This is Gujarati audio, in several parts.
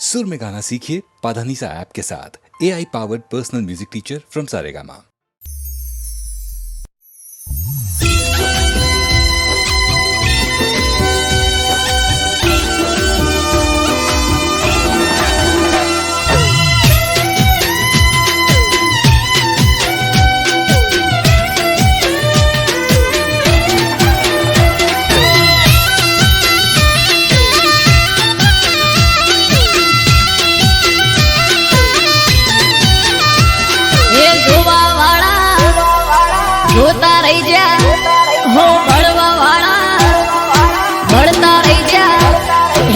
सुर में गाना सीखिए पाधानीसा ऐप के साथ AI powered personal music teacher from Saregama. જોતા રહી જા હો ભળવા વાળા ભળતા રહી જા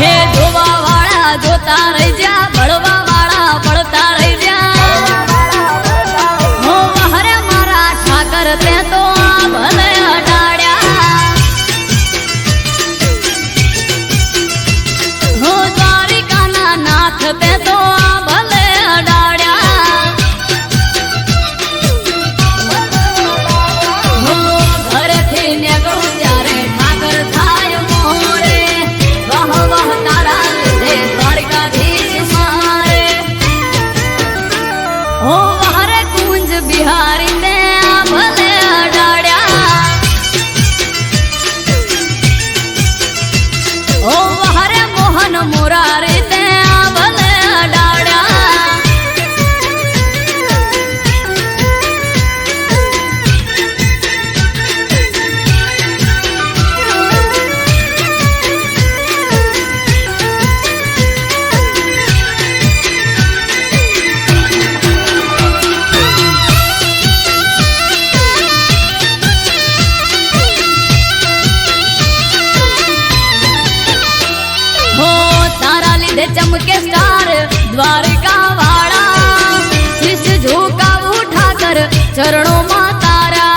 હે જોવા વાળા જોતા રહી જા ભળવા વાળા ભળતા રહી જા હો હરે મારા ઠાકર તે તો આ ભલે અડાડ્યા હો દ્વારિકાના નાથ તે તો આ ભલે અડાડ્યા બિહારી ને ભલે અડાડ્યા ઓ હરે મોહન મોરારી તે ભલે અડાડ્યા चमके स्टार द्वारिका वाला शीश झुकाऊ ठाकर चरणों में तारा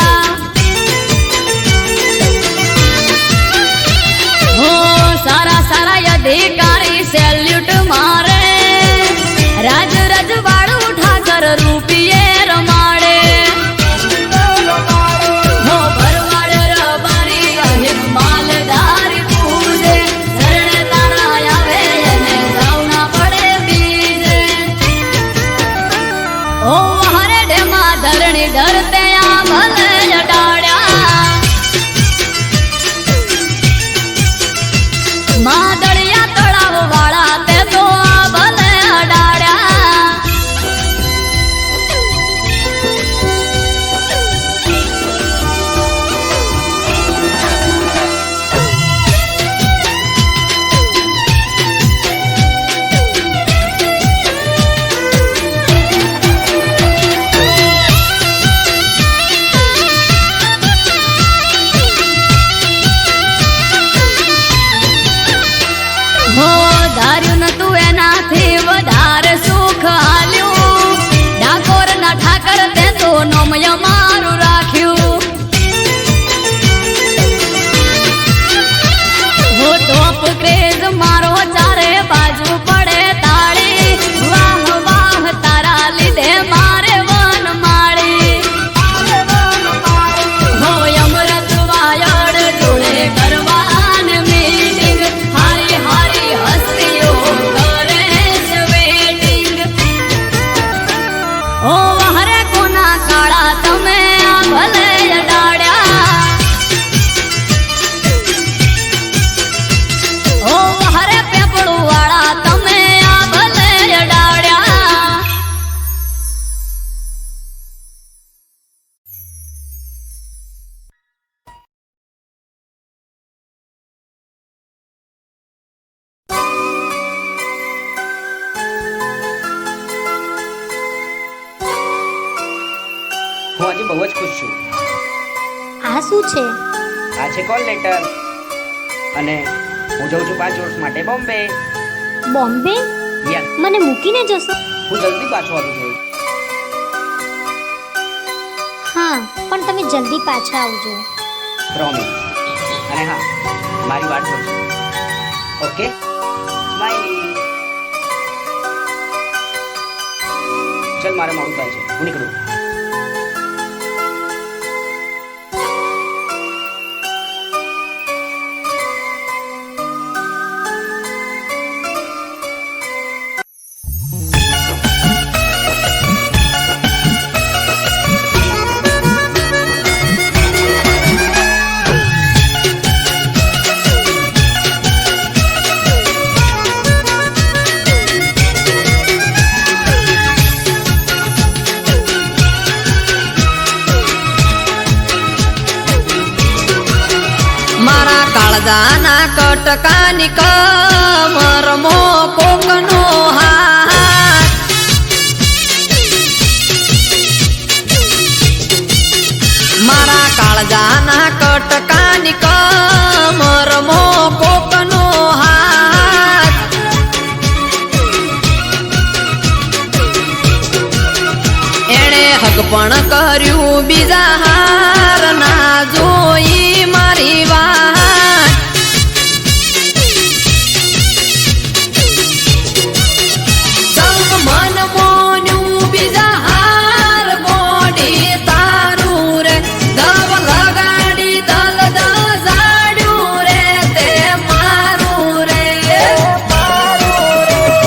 हो सारा सारा अधिकारी सैल्यूट मारे राज रजवाड़ू ठाकर रूपिये रमाड़े हो भरवाड़ रबारी अहिब मालदारी पूजे शरण तारा आवे ओ हरे डेमा धरणी डरते आ भले अडाड्या मादड़िया तड़ाव वाला ते तो आ भले अडाड्या हो धार्यु न तू एनाथी वधारे सुख हाल्यू डाकोर ना ठाकर ते तो नोमय मारू राख्यू हो टॉप क्रेज मारो चारे बाजू पड़े ताड़ी वाह वाह तारा लीधे मारे वन माड़ी हो अमृत वायड़ जोड़े करवान मीटिंग हारी हारी हस्तियों करे वेटिंग ओ हरे कोना काड़ा तमे आ भले अडाड्या ओ हरे पेपड़ू वाला तमे आ भले अडाड्या હું આજે બહુ જ ખુશ છું. આ શું છે? આ છે કોલ લેટર અને હું જઉં છું 5 વર્ષ માટે બોમ્બે. બોમ્બે? યસ, મને મૂકીને જશો? હું જલ્દી પાછો આવી જઈશ. હા, પણ તમે જલ્દી પાછા આવજો. પ્રોમિસ. અને હા, મારી વાત કરજો. Okay, smiley. ચલ, મારે મોડું થાય છે, હું નીકળું. કાળજાના કટકાની કમરમો કોકનો હાથ મારા કાળજાના કટકાની કમરમો કોકનો હાથ એણે હક પણ કર્યું બીજા હાર ના જોઈ મારી વાત મન મોન્યું બીજા હાર ગોડી તારું રે દવ લગાડી દલ દજાડ્યું રે તે મારું રે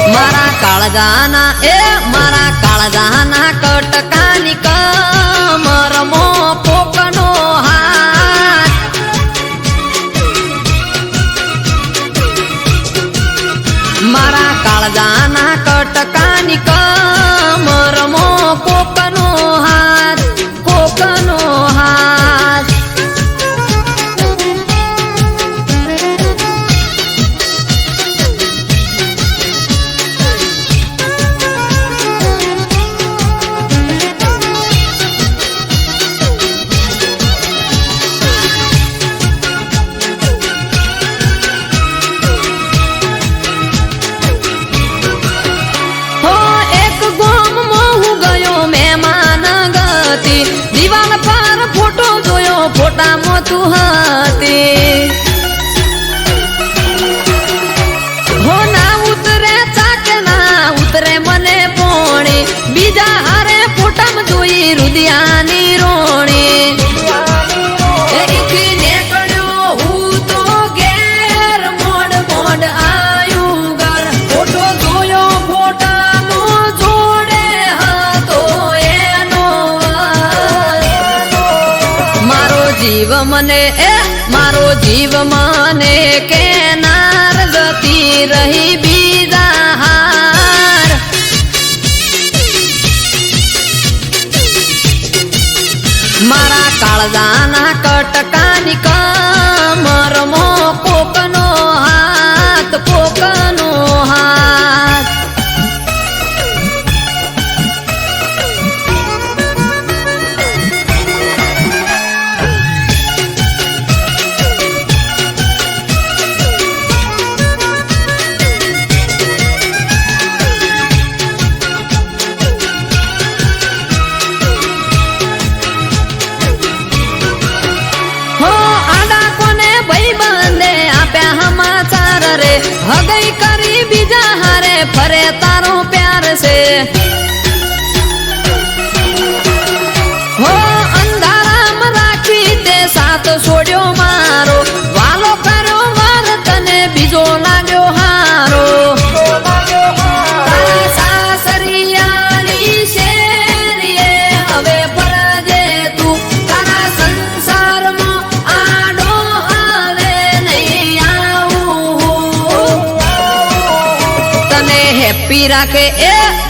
મારા કાળજાના મારા કાળજાના કટકાની કમરમો કોકનો હાથ મારા કાળજાના કટકાની કમરમો કોકનો હાથ કોકનો હાથ હો એક ગોમમાં હું ગયો મહેમાન ગતિ દિવાલ પર ફોટો જોયો ફોટામાં તું હતી હો ના ઉતરે ચાકે ના ઉતરે મને પોણી બીજા હારે ફોટામાં જોઈ રુદિયાની રોણી એથી નીકળ્યો હું તો ઘેર મોડ મોડ આયું ઘર ફોટો જોયો ફોટાનો જોડે હતો એનો મારો જીવ મને મારો જીવ મને કેનાર જતી રહી બીજા હાર મારા કાળજાના કટકાની કમરમો કોકનો હાથ કોકનો હાથ હો આડા કોને ભાઈબંધે આપ્યા સમાચાર રે હગઈ કરી બીજા હારે ફરે તારો પ્યાર છે હો અંધારામાં રાખી તે સાથ છોડ્યો મારો વાલો કર્યો વાર તને બીજો લાગ્યો હારો તારા સાસરિયાની શેરીએ હવે ફરજે તું તારા સંસારમાં આડો આવે નહીં આવું તને હેપી રાખે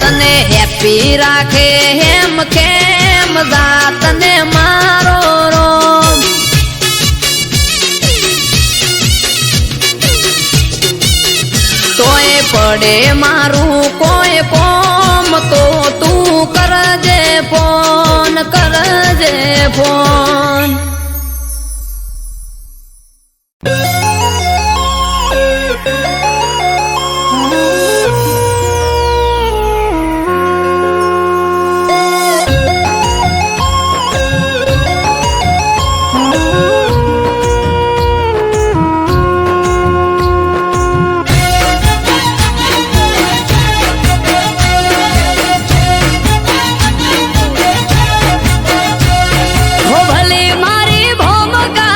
તને હેપી રાખે હેમ કેમ જા તને મારો રોમ તોય પડે મારું કોઈ કોમ તો તું કરજે ફોન હો ભલે મારી ભોમકા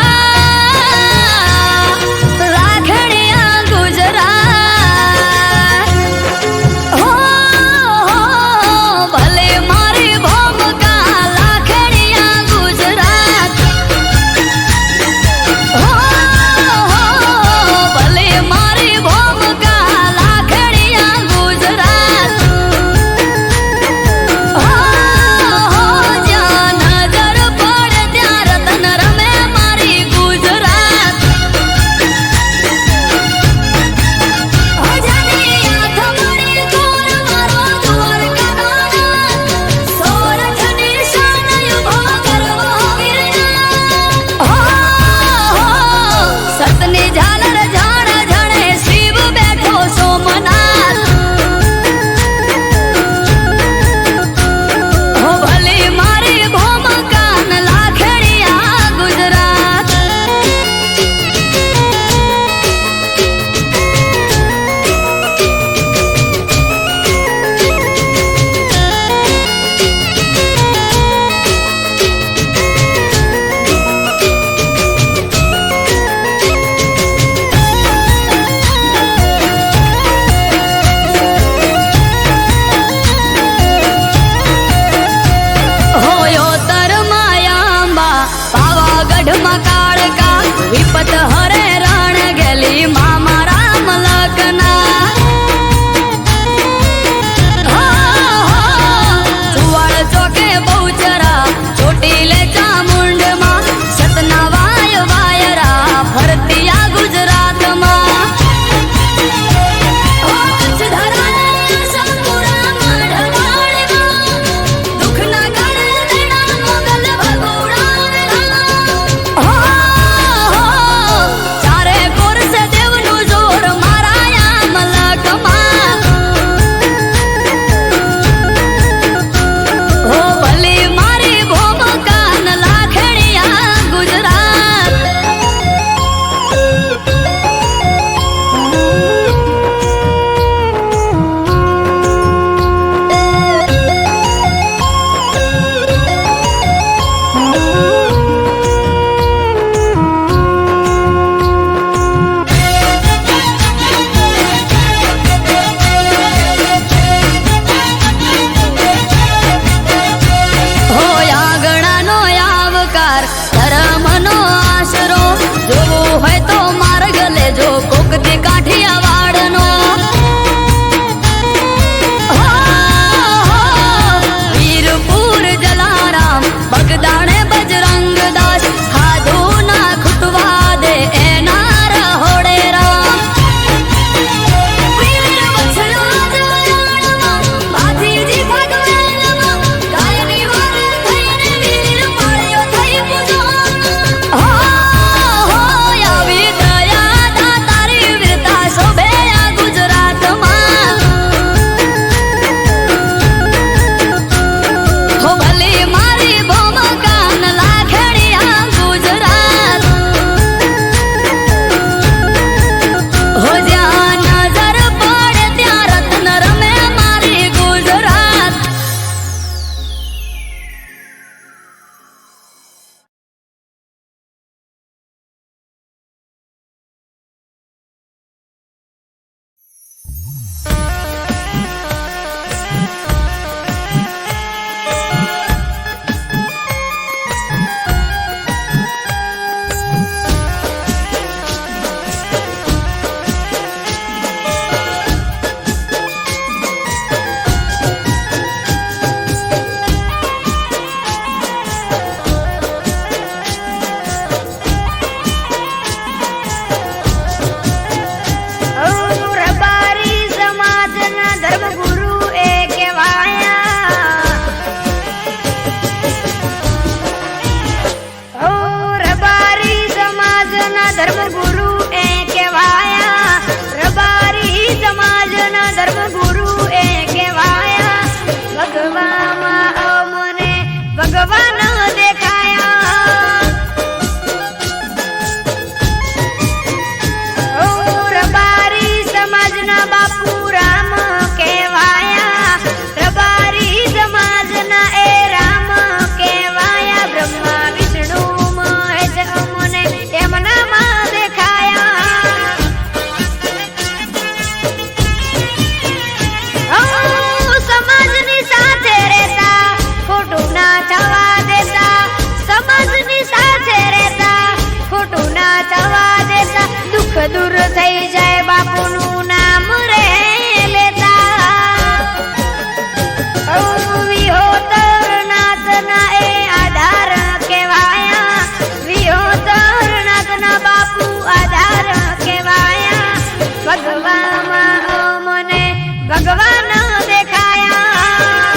ભગવાન દેખાયા.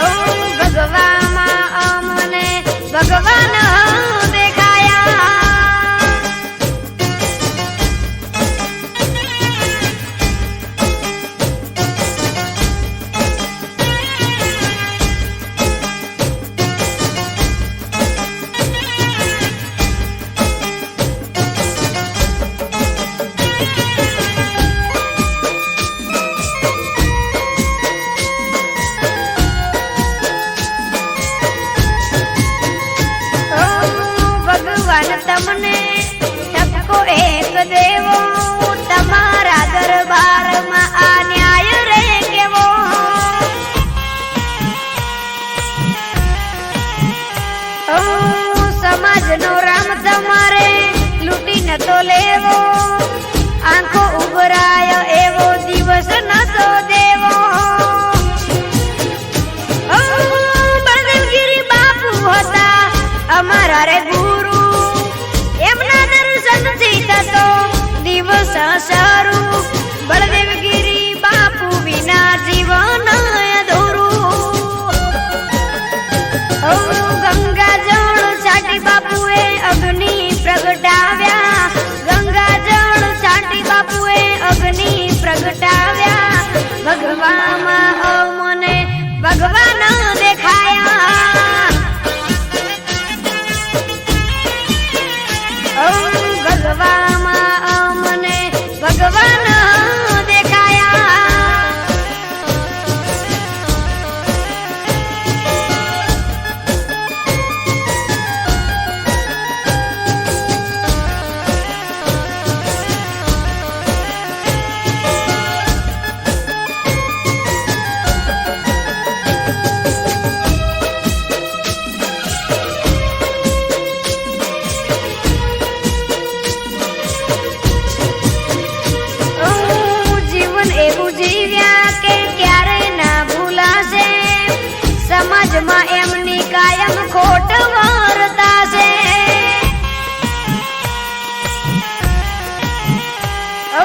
ઓ ભગવામાં અમને ભગવાન દેખાયા. ભગવાન તમને ઠપકો એક દેવો, તમારા દરબારમાં આ ન્યાય રે કેવો. ઓ સમાજનો રામ તમારે લૂંટી નતો લેવો, આંખો ઉભરાય એવો દિવસ નતો દેવો. ઓ બળદેવગીરી બાપુ હતા અમારા રે ગુરુ, એમના દર્શનથી થતો દિવસ શરૂ. બળદેવગીરી બાપુ વિના જીવન અધૂરું. ઓ ગંગા જળ છાટી બાપુએ અગ્નિ પ્રગટાવ્યા, ગંગા જળ છાટી બાપુએ અગ્નિ પ્રગટાવ્યા. ભગવામાં અમને ભગવાન દેખાયા. ઓ ભગવામાં અમને ભગવાન દેખાયા. જીવન એવું જીવ્યા કે ક્યારે ના ભૂલાશે, સમાજમાં એમની કાયમ ખોટ વર્તાશે. ઓ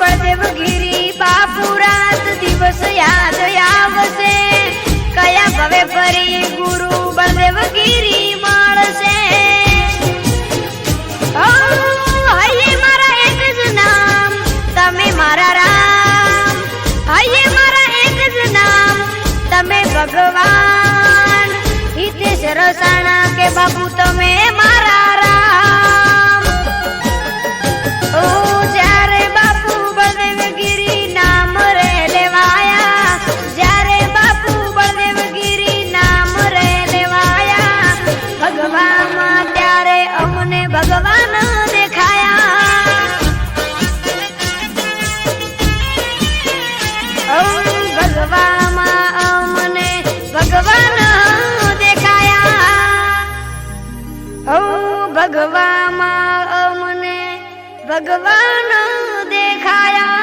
બળદેવગીરી બાપુ રાત દિવસ યાદ આવશે, કયા ભવે ફરી ગુરુ બળદેવગીરી મળશે. ઓ હૈયે મારા એક જ નામ, તમે મારા રામ. હૈયે મારા એક જ નામ, તમે ભગવાન. હિતેશ રસાણા કે બાપુ તમે મારા રામ. ઓ જ્યારે બાપુ બળદેવગીરી નામ રે લેવાયા, જ્યારે બાપુ બળદેવગીરી નામ રે લેવાયા. ભગવામાં ત્યારે અમને ભગવાન દેખાયા. ઓ ભગવામાં અમને ભગવાન દેખાયા. ઓ ભગવામાં અમને ભગવાન દેખાયા.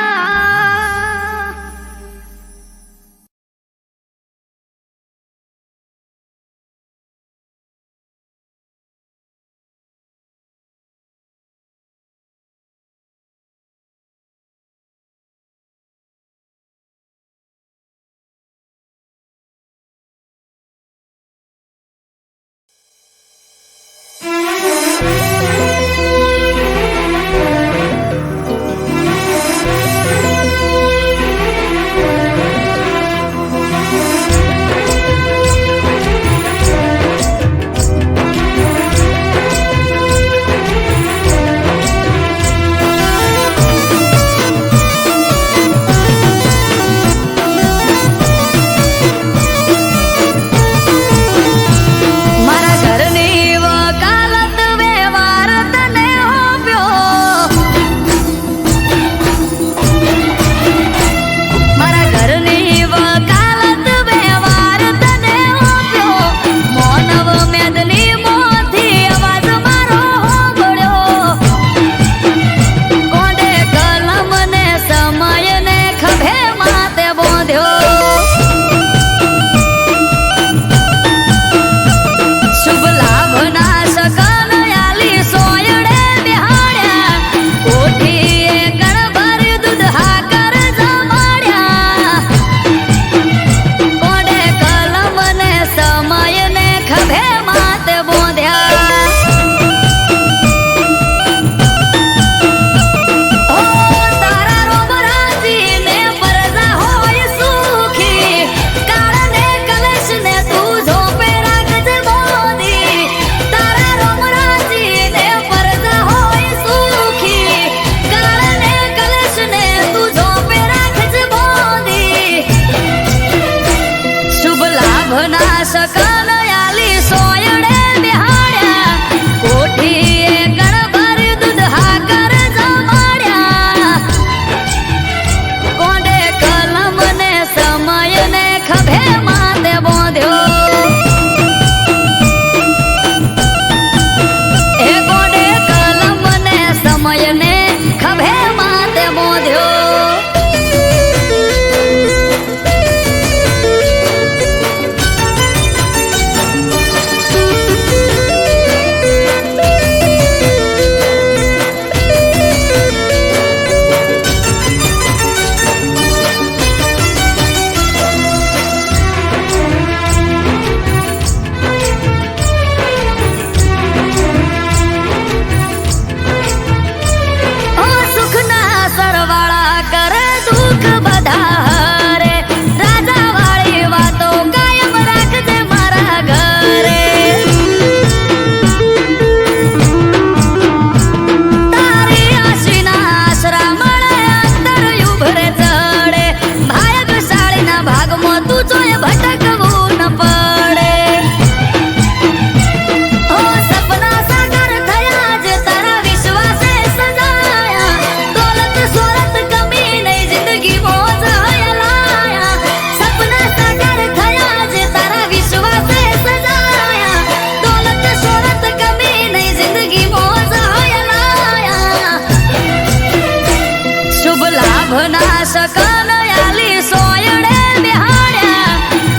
શુભ લાભ ના શકન આલી સોયડે બિહાડ્યા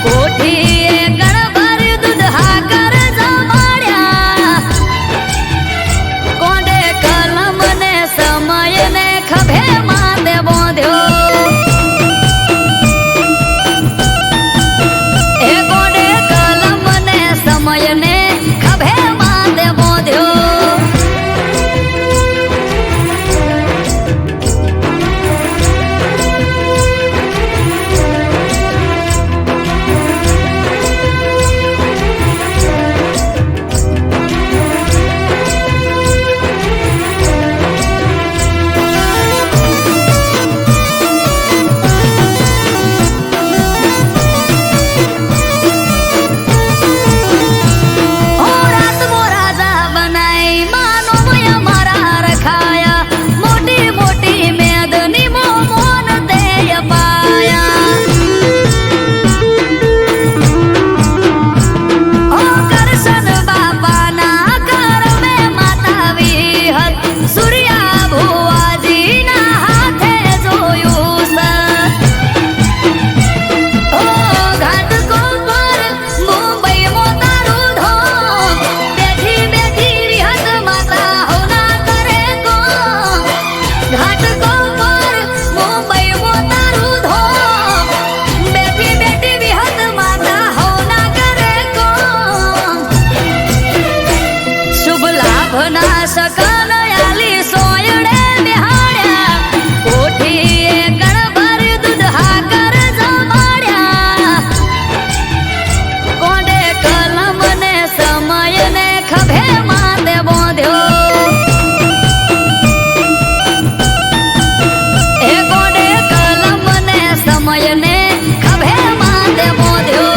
કોઠીએ ગણભર દૂધ હાકર જમાડ્યા કોડે કલમ ને સમય ને ખભે માથે બોંધ્યો એ કોડે કલમ ને સમય ને ખભે માથે બોંધ્યો શકન આલી સોયડે બિહાડ્યા કોઠીએ ગણભર દૂધ હાકર જમાડ્યા કોડે કલમ ને સમય ને ખભે માથે બોંધ્યો એ કોડે કલમ ને સમય ને ખભે માથે બોંધ્યો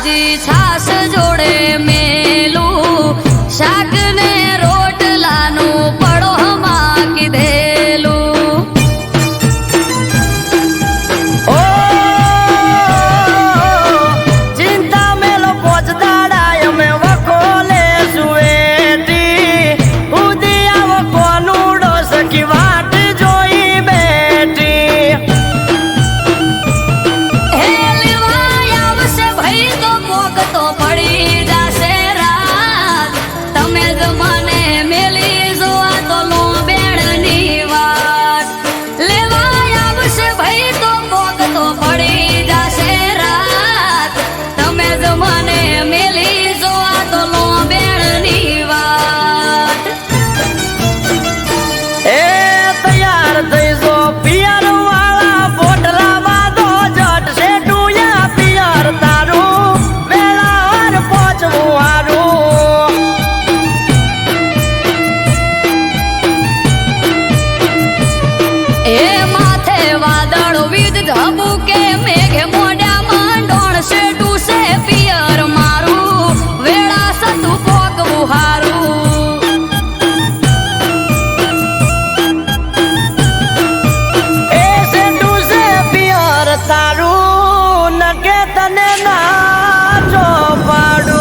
તાજી છાસ જોડે મેલું શાક ને રોટલાનું પડોમાં કીધેલું. ઓ ચિંતા મેલો પોચદાડા અમે વખોલે સુએટી ઉદી આવો કોનુડો સખી વાટ જોઈ બેઠી. હે લેવાય આવશે ભાઈ તો મોગ તો પડી જાશે રાત. તમે જ મને મેલી જોવા તો લો બેડની વાત. લેવાય આવશે ભાઈ તો મોગ તો પડી જાશે રાત. તમે જ મને મેલી જોવા તો લો બેડની વાત. એ તૈયાર થઈ જો પિયર વાળા પોટલા બાંધો જટ છે ટુયા પિયર તારું વેળાવાર પહોંચવું હારું. એ માથે વાદળ વીજ ધબુકે મેઘે મોઢા માંડોણ છે ડૂસે પિયર મારું વેળા સતું પોગવું હારું. એ સેટુ છે પિયર તારું નકે તને ના જો પાડું.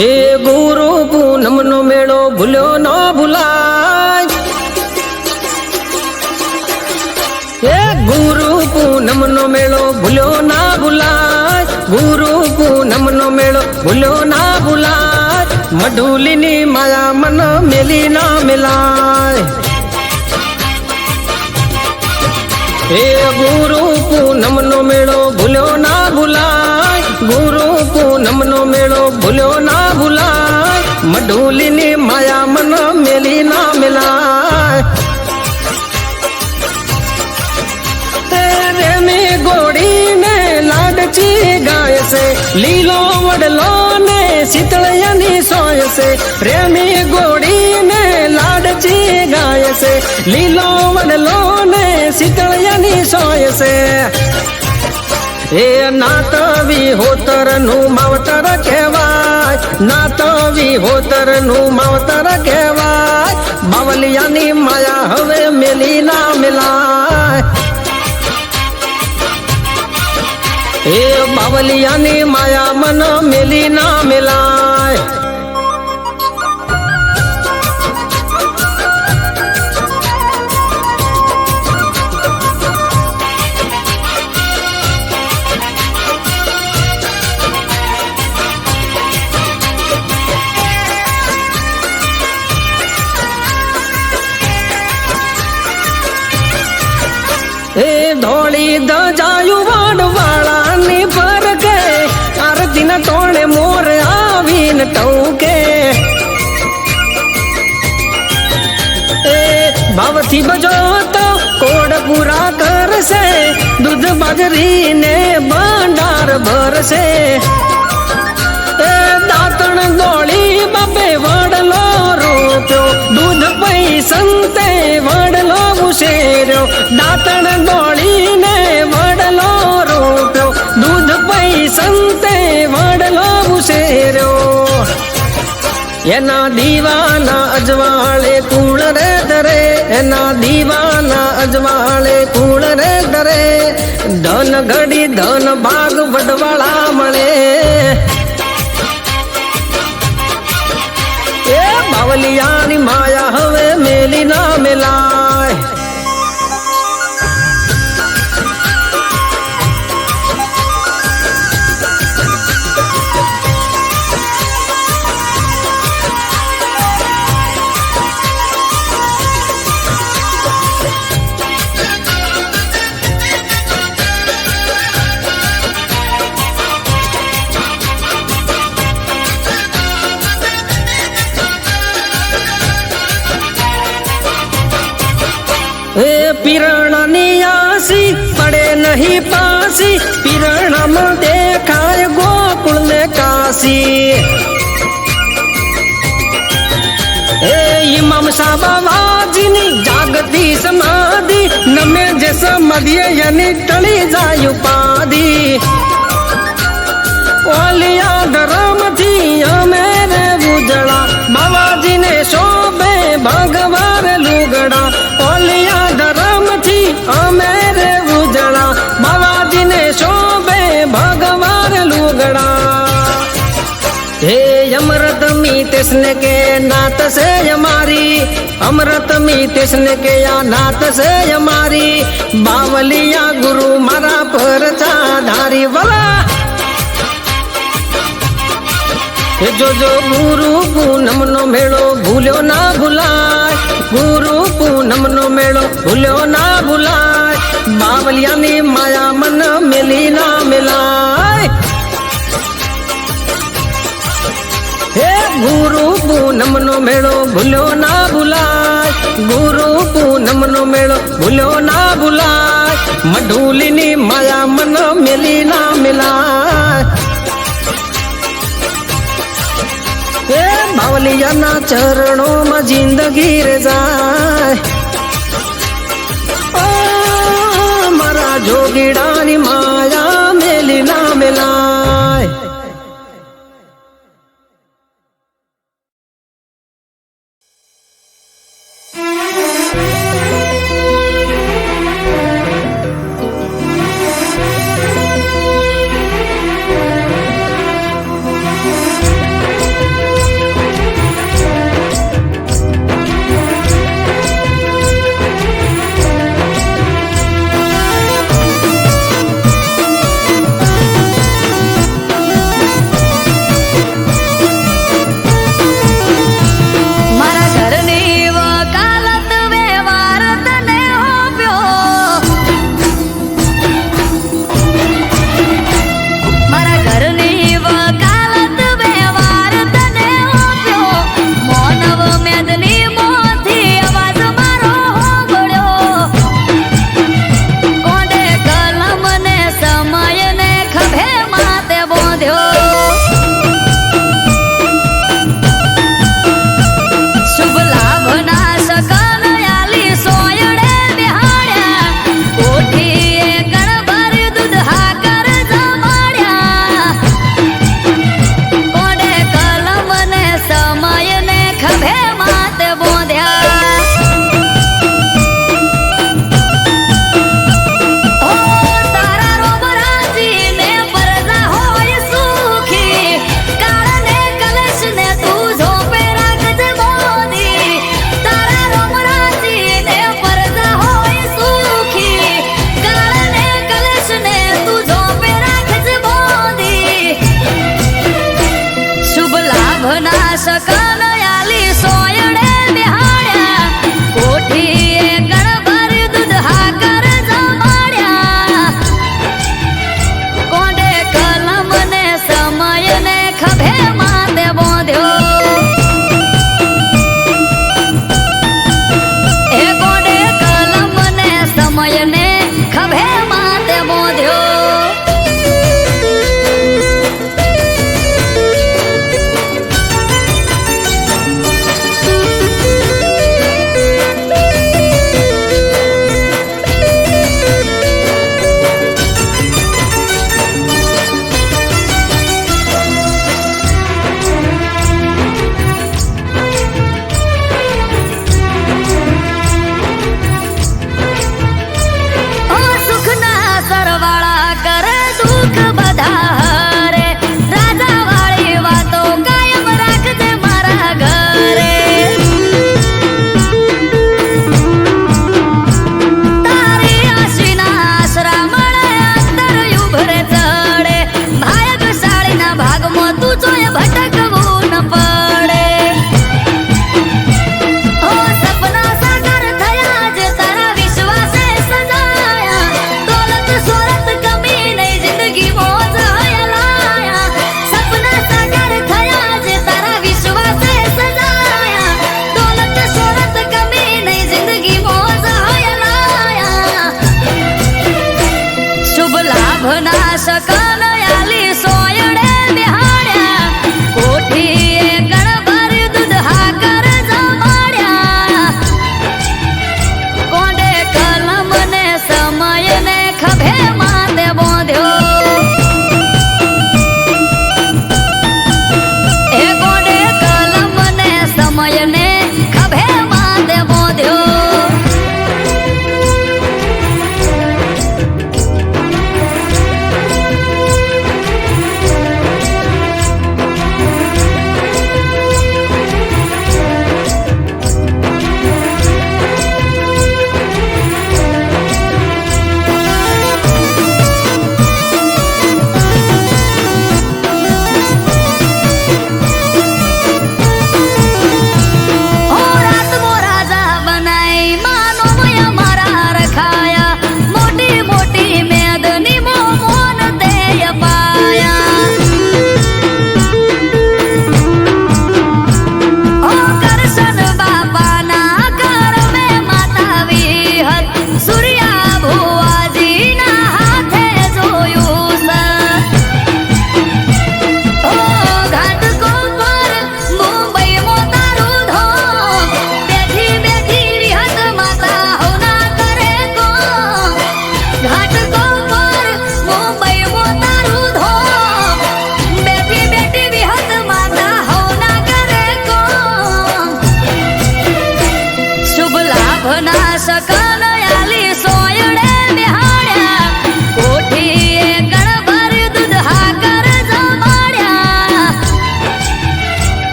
એ ગુરુ પૂનમનો મેળો ભૂલ્યો ન ભૂલાય. એ ગુરુ પૂનમનો મેળો ભૂલ્યો ના ભૂલાય. ગુરુ પૂનમનો મેળો ભૂલ્યો ના ભૂલાય. મઢુલીની માયા મન મેલી ના મેલાય. એ ગુરુ પૂનમનો મેળો ભૂલ્યો ના ભૂલાય. ગુરુ પૂનમનો મેળો ભૂલ્યો ના ભૂલાય. મઢુલીની માયા મન મેલી ના મેલાય. રેમી ગોળીને લાડચી ગાય છે લીલો વડલો ને શીતળિયાની સોય છે. રેમી ગોળીને લાડચી ગાય છે લીલો વડલો ને શીતળિયાની સોય છે. એ નાતવી હોતર નું માવતર કહેવાય. નાતવી હોતર નું માવતર કહેવાય. બાવલિયાની માયા હવે મેલી ના મેલાય. એ બાવલિયાની માયા મન મેલી ના મેલાય. એ ધોળી દજાયું વાડવાળાની પર કે આરતીના તોણે મોર આવીને ટૌકે. એ ભાવથી બજો તો કોડ પૂરા કરશે. દૂધ બાજરીને ભંડાર ભરશે. એ દાંતણ દોળી બાપે વડલો રોપ્યો. દૂધ પૈ સંતે વડલો ઉછેર્યો. દાંતણ દોળીને વડલો રોપ્યો. દૂધ પૈ સંતે વડલો ઉછેર્યો. એના દીવાના અજવાળે કુળ રે ધરે. એના દીવાના અજવાળે કુળ રે ધરે. ધન ઘડી ધન ભાગ વડવાળા મળે. એ બાવલિયાની માયા હવે મેલી ના મેલાય. वही पासी पिरणम देखाय गोकुल ने काशी ए इमाम बाबाजीनी जागती समाधि नमे जे समाधि यानी टली जाय उपाधि ओलिया धर्म थी मेरे उजड़ा बाबाजी ने शोभे भगवान लुगड़ा ओलिया धर्म थी मेरे उजड़ा बाबाजी ने शोभे भगवान लुगड़ा हे अमृत मी तिस्न के नात से हमारी अमृत मी तिस्न के या नात से हमारी बावलिया गुरु मारा पर धारी वाला जो गुरु पूनम नो मेड़ो भूलो ना भुलाय गुरु पूनम नो मेड़ो भूलो ना भुलाय बावलिया ने माया मन मिली ना मिलाय हे गुरु पूनम नो मेड़ो भूलो ना भुलाय गुरु पूनम नो मेड़ो भूलो ना भुलाय मढूलिनी माया मन मिली ना मिलाय हे बावलिया ना चरणों में जिंदगी रे जाए ओ मारा जोगीडानी माया मेली ना मिलाय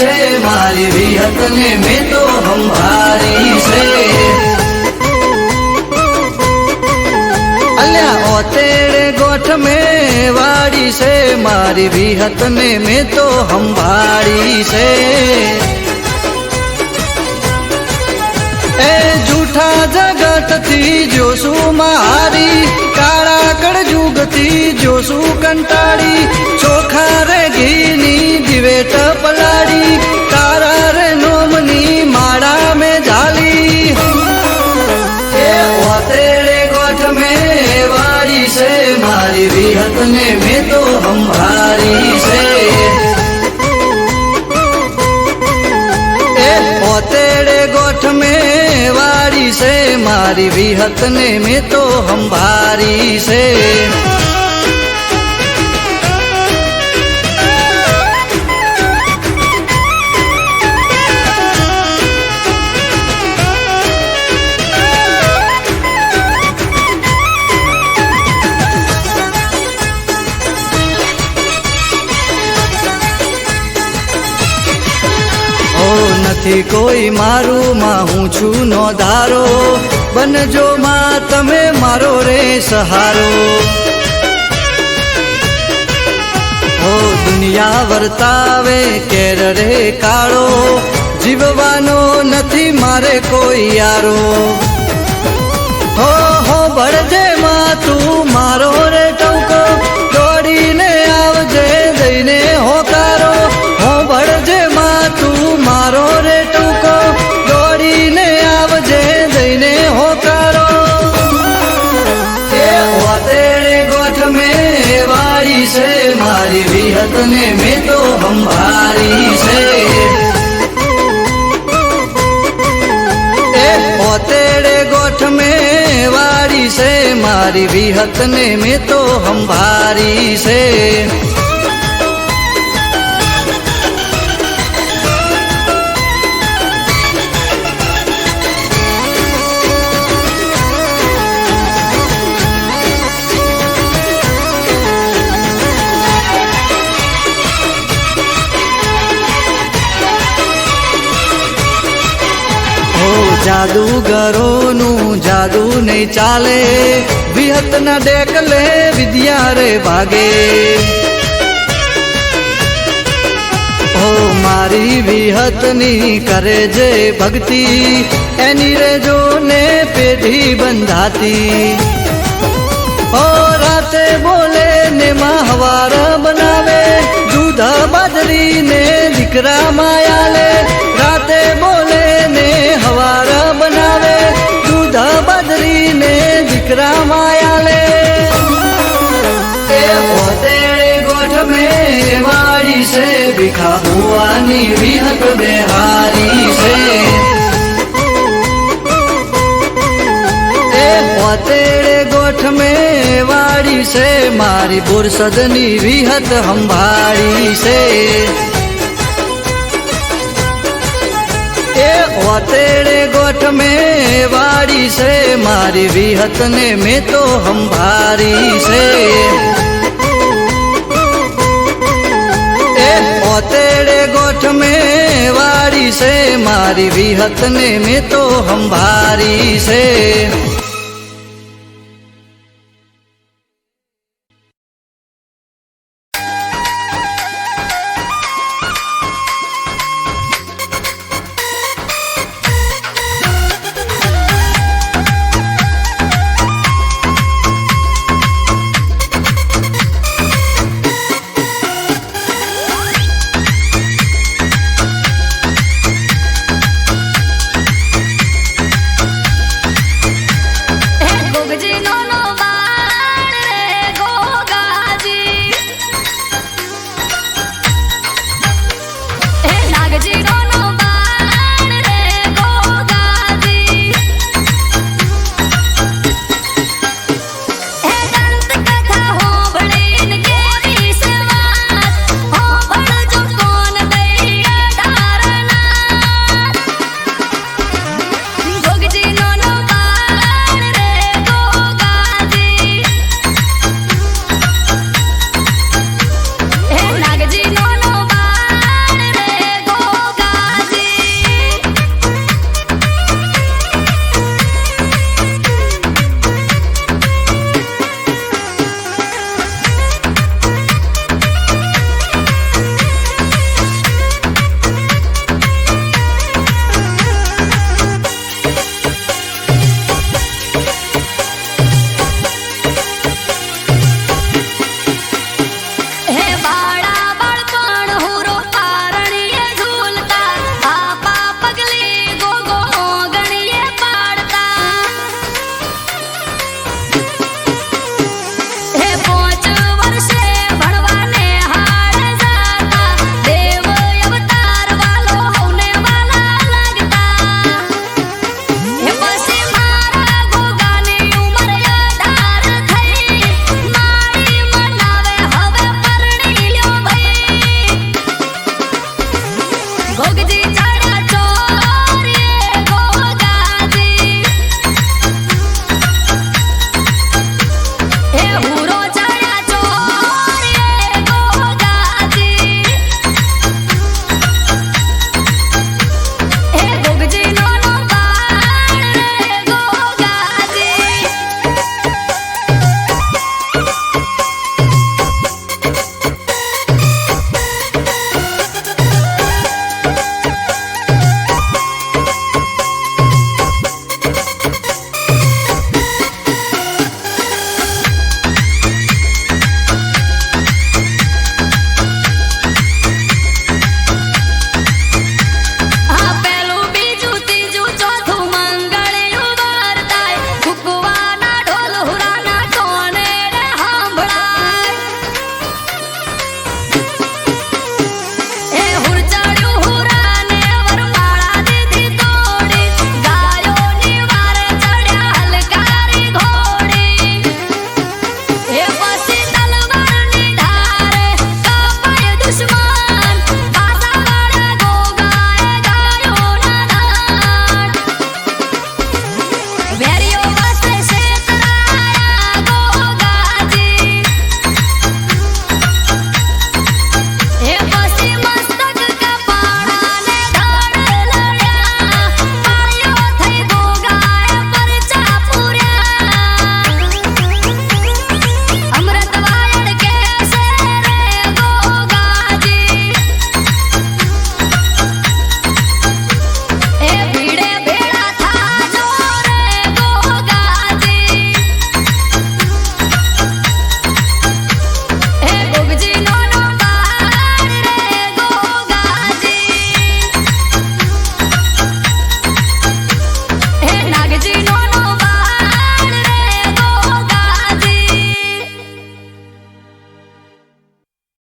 છે મારી વિહત ને મેં તો સંભાળી છે અલ્યા ઓતેડે ગોઠ મેં વાડી છે મારી વિહત ને મેં તો સંભાળી છે એ જૂઠા જગતથી જોશું મારી કાળા કળજુગથી જોશું કંટાળી ચોખા રે ઘીની દિવેટ પલાળી તારા રે નોમની માળા મેં ઝાલી એ ઓતેડે ગોઠ મેં વાળી છે મારી વિહત ને મેં તો સંભાળી છે એ ઓતેડે ગોઠ મેં વાળી છે મારી વિહત ને મેં તો સંભાળી છે નથી કોઈ મારું માં હું છું નો ધારો બનજો માં તમે મારો રે સહારો ઓ દુનિયા વર્તાવે કેર રે કાળો જીવવાનો નથી મારે કોઈ યારો હો બળજે માં તું મારો રે ટવકો દોડીને આવજે દઈને હોકારો હો બળજે માં તું મારો રે ટૂંકો દોડીને આવજે દઈને હોકારો એ ઓતેડે ગોઠ મેં વાળી છે મારી વિહત ને મેં તો સંભાળી છે એ ઓતેડે ગોઠ મેં વાળી છે મારી વિહત ને મેં તો સંભાળી છે જાદુગરોનું જાદુ નહીં ચાલે વિહત ના ડેકલે વિદ્યા રે ભાગે ઓ મારી વિહત ની કરે જે ભક્તિ એની રે જો ને પેઢી બંધાતી ઓ રાતે બોલે ને હવાર બનાવે દૂધ બાજરી ને દીકરા માયાલે રાતે બોલે ને હવાર બનાવે દૂધ બાજરી ને દીકરા માયાલે એ ઓતેડે ગોઠ મેં વાળી છે ભીખા ભુવાની વિહત બેહારી છે એ ઓતેડે ગોઠ મેં વાળી છે મારી બુરસદની વિહત સંભાળી છે એ ઓતેડે ગોઠ મેં વાળી છે મારી વિહત ને મેં તો સંભાળી છે એ ઓતેડે ગોઠ મેં વાળી છે મારી વિહત ને મેં તો સંભાળી છે